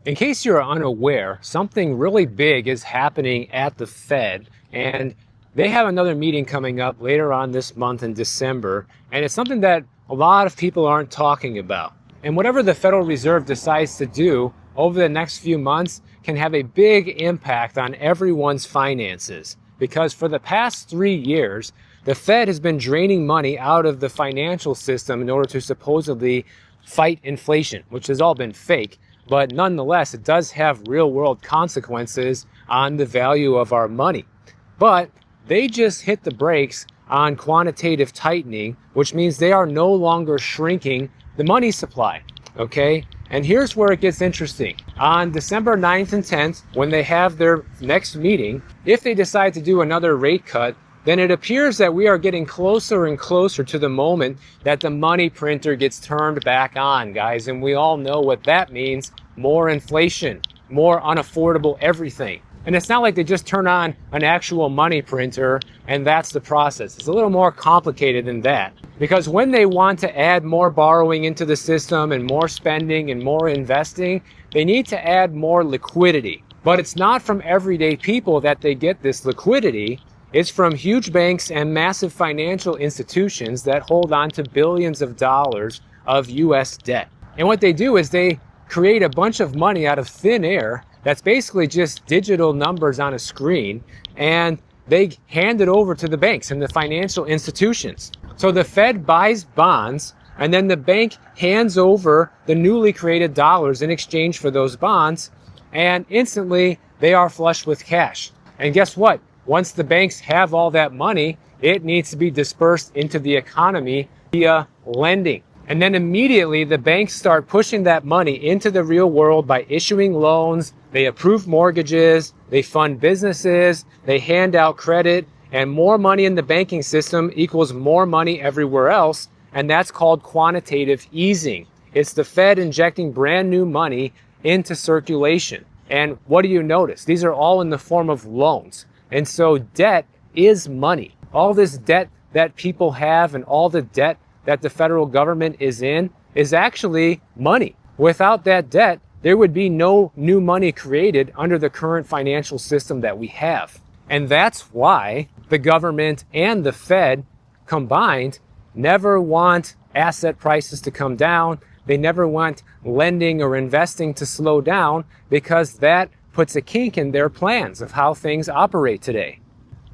In case you're unaware, something really big is happening at the Fed, and they have another meeting coming up later on this month in December, and it's something that a lot of people aren't talking about. And whatever the Federal Reserve decides to do over the next few months can have a big impact on everyone's finances, because for the past 3 years, the Fed has been draining money out of the financial system in order to supposedly fight inflation, which has all been fake. But nonetheless, it does have real world consequences on the value of our money. But they just hit the brakes on quantitative tightening, which means they are no longer shrinking the money supply. Okay? And here's where it gets interesting. On December 9th and 10th, when they have their next meeting, if they decide to do another rate cut, then it appears that we are getting closer and closer to the moment that the money printer gets turned back on, guys. And we all know what that means. More inflation, more unaffordable everything. And it's not like they just turn on an actual money printer and that's the process. It's a little more complicated than that. Because when they want to add more borrowing into the system and more spending and more investing, they need to add more liquidity. But it's not from everyday people that they get this liquidity. It's from huge banks and massive financial institutions that hold on to billions of dollars of US debt. And what they do is they create a bunch of money out of thin air that's basically just digital numbers on a screen, and they hand it over to the banks and the financial institutions. So the Fed buys bonds, and then the bank hands over the newly created dollars in exchange for those bonds, and instantly they are flush with cash. And guess what? Once the banks have all that money, it needs to be dispersed into the economy via lending. And then immediately the banks start pushing that money into the real world by issuing loans. They approve mortgages, they fund businesses, they hand out credit, and more money in the banking system equals more money everywhere else. And that's called quantitative easing. It's the Fed injecting brand new money into circulation. And what do you notice? These are all in the form of loans. And so debt is money. All this debt that people have and all the debt that the federal government is in is actually money. Without that debt, there would be no new money created under the current financial system that we have. And that's why the government and the Fed combined never want asset prices to come down. They never want lending or investing to slow down, because that puts a kink in their plans of how things operate today.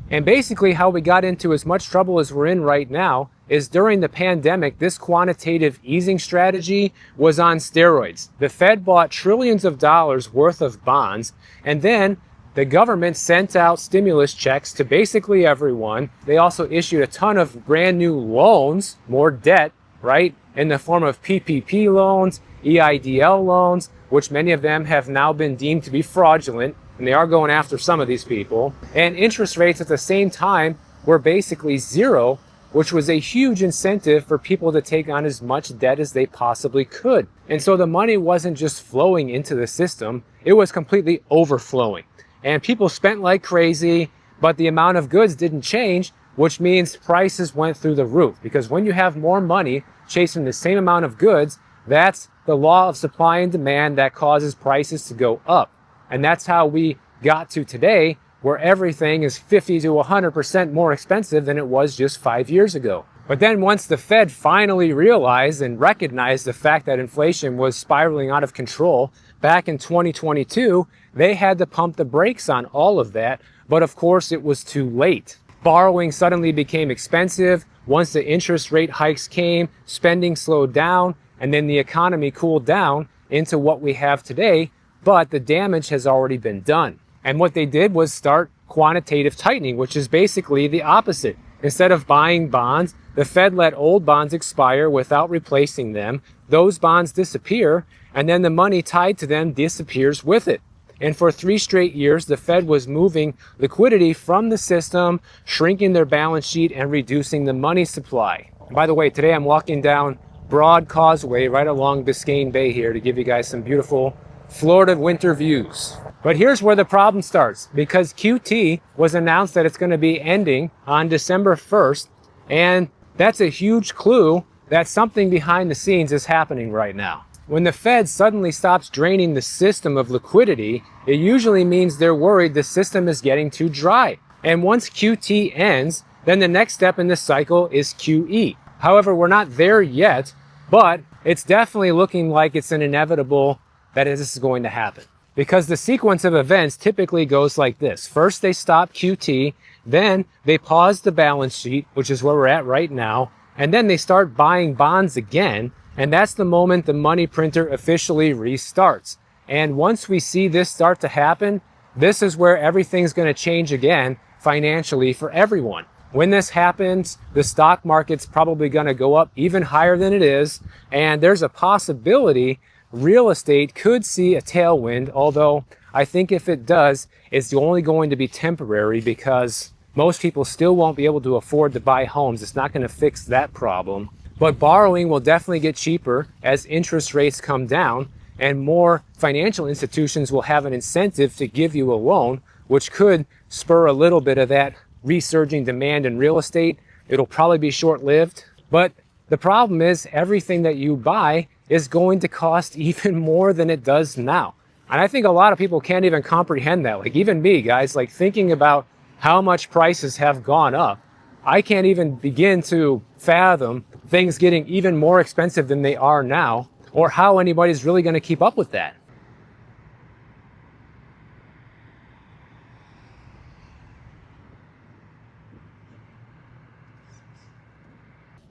And basically how we got into as much trouble as we're in right now is during the pandemic, this quantitative easing strategy was on steroids. The Fed bought trillions of dollars worth of bonds, and then the government sent out stimulus checks to basically everyone. They also issued a ton of brand new loans, more debt, right, in the form of PPP loans, EIDL loans, which many of them have now been deemed to be fraudulent, and they are going after some of these people. And interest rates at the same time were basically zero, which was a huge incentive for people to take on as much debt as they possibly could. And so the money wasn't just flowing into the system, it was completely overflowing. And people spent like crazy, but the amount of goods didn't change, which means prices went through the roof. Because when you have more money chasing the same amount of goods, that's the law of supply and demand that causes prices to go up. And that's how we got to today, where everything is 50 to 100% more expensive than it was just 5 years ago. But then once the Fed finally realized and recognized the fact that inflation was spiraling out of control back in 2022, they had to pump the brakes on all of that. But of course, it was too late. Borrowing suddenly became expensive. Once the interest rate hikes came, spending slowed down, and then the economy cooled down into what we have today, but the damage has already been done. And what they did was start quantitative tightening, which is basically the opposite. Instead of buying bonds, the Fed let old bonds expire without replacing them. Those bonds disappear, and then the money tied to them disappears with it. And for 3 straight years, the Fed was moving liquidity from the system, shrinking their balance sheet and reducing the money supply. By the way, today I'm walking down Broad Causeway right along Biscayne Bay here to give you guys some beautiful Florida winter views. But here's where the problem starts, because QT was announced that it's going to be ending on December 1st, and that's a huge clue that something behind the scenes is happening right now. When the Fed suddenly stops draining the system of liquidity, it usually means they're worried the system is getting too dry. And once QT ends, then the next step in this cycle is QE. However, we're not there yet, but it's definitely looking like it's an inevitable that this is going to happen. Because the sequence of events typically goes like this. First, they stop QT, then they pause the balance sheet, which is where we're at right now, and then they start buying bonds again, and that's the moment the money printer officially restarts. And once we see this start to happen, this is where everything's going to change again financially for everyone. When this happens, the stock market's probably going to go up even higher than it is, and there's a possibility real estate could see a tailwind, although I think if it does, it's only going to be temporary because most people still won't be able to afford to buy homes. It's not going to fix that problem. But borrowing will definitely get cheaper as interest rates come down, and more financial institutions will have an incentive to give you a loan, which could spur a little bit of that resurging demand in real estate. It'll probably be short-lived, but the problem is everything that you buy is going to cost even more than it does now. And I think a lot of people can't even comprehend that. Like even me, guys, like thinking about how much prices have gone up, I can't even begin to fathom things getting even more expensive than they are now, or how anybody's really going to keep up with that.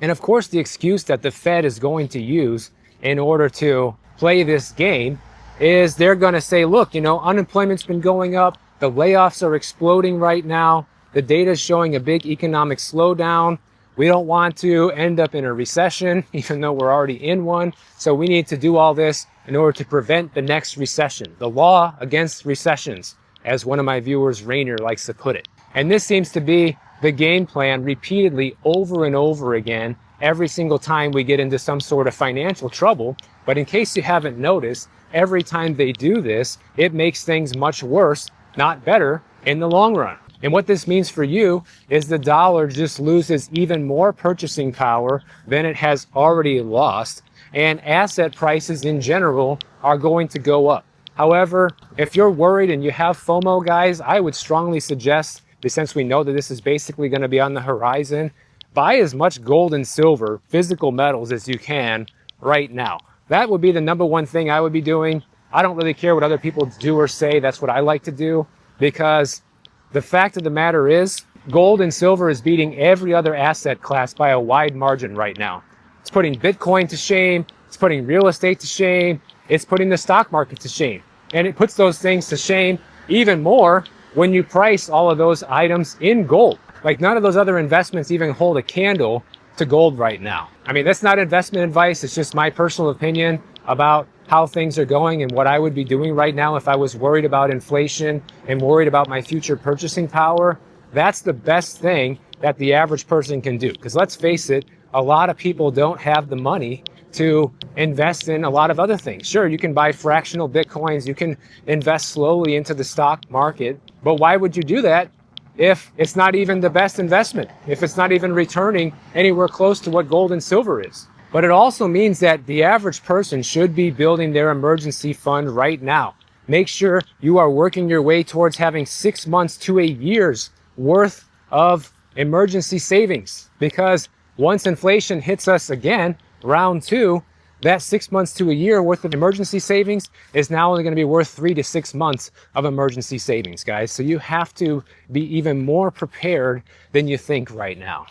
And of course, the excuse that the Fed is going to use in order to play this game is they're going to say, look, unemployment's been going up, the layoffs are exploding right now, the data is showing a big economic slowdown. We don't want to end up in a recession, even though we're already in one. So we need to do all this in order to prevent the next recession. The law against recessions, as one of my viewers, Rainer, likes to put it. And this seems to be the game plan repeatedly over and over again every single time we get into some sort of financial trouble. But in case you haven't noticed, every time they do this, it makes things much worse, not better, in the long run. And what this means for you is the dollar just loses even more purchasing power than it has already lost, and asset prices in general are going to go up. However, if you're worried and you have FOMO, guys, I would strongly suggest, since we know that this is basically going to be on the horizon, buy as much gold and silver, physical metals, as you can right now. That would be the number one thing I would be doing. I don't really care what other people do or say. That's what I like to do, because the fact of the matter is, gold and silver is beating every other asset class by a wide margin right now. It's putting Bitcoin to shame. It's putting real estate to shame. It's putting the stock market to shame. And it puts those things to shame even more when you price all of those items in gold. Like none of those other investments even hold a candle to gold right now. I mean, that's not investment advice. It's just my personal opinion about how things are going and what I would be doing right now if I was worried about inflation and worried about my future purchasing power. That's the best thing that the average person can do. Because let's face it, a lot of people don't have the money to invest in a lot of other things. Sure, you can buy fractional Bitcoins, you can invest slowly into the stock market, but why would you do that if it's not even the best investment, if it's not even returning anywhere close to what gold and silver is? But it also means that the average person should be building their emergency fund right now. Make sure you are working your way towards having 6 months to a year's worth of emergency savings. Because once inflation hits us again, round two, that 6 months to a year worth of emergency savings is now only going to be worth 3 to 6 months of emergency savings, guys. So you have to be even more prepared than you think right now.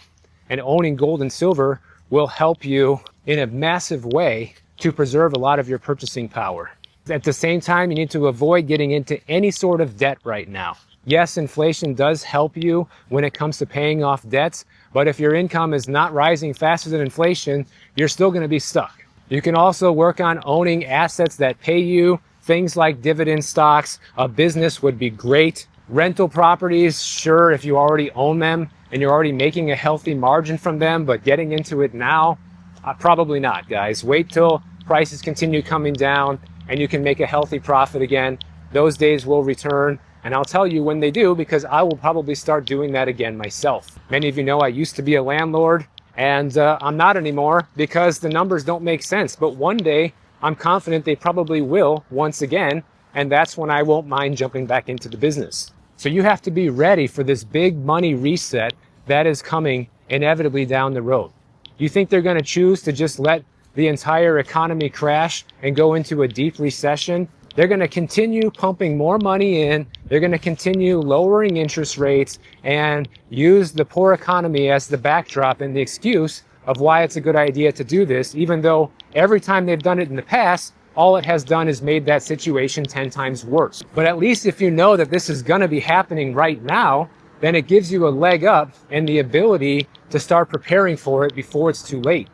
And owning gold and silver will help you in a massive way to preserve a lot of your purchasing power. At the same time, you need to avoid getting into any sort of debt right now. Yes, inflation does help you when it comes to paying off debts, but if your income is not rising faster than inflation, you're still going to be stuck. You can also work on owning assets that pay you, things like dividend stocks. A business would be great. Rental properties, sure, if you already own them and you're already making a healthy margin from them, but getting into it now, probably not, guys. Wait till prices continue coming down and you can make a healthy profit again. Those days will return, and I'll tell you when they do, because I will probably start doing that again myself. Many of you know I used to be a landlord, and I'm not anymore because the numbers don't make sense. But one day I'm confident they probably will once again, and that's when I won't mind jumping back into the business. So you have to be ready for this big money reset that is coming inevitably down the road. You think they're going to choose to just let the entire economy crash and go into a deep recession? They're going to continue pumping more money in. They're going to continue lowering interest rates and use the poor economy as the backdrop and the excuse of why it's a good idea to do this, even though every time they've done it in the past, all it has done is made that situation 10 times worse. But at least if you know that this is going to be happening right now, then it gives you a leg up and the ability to start preparing for it before it's too late.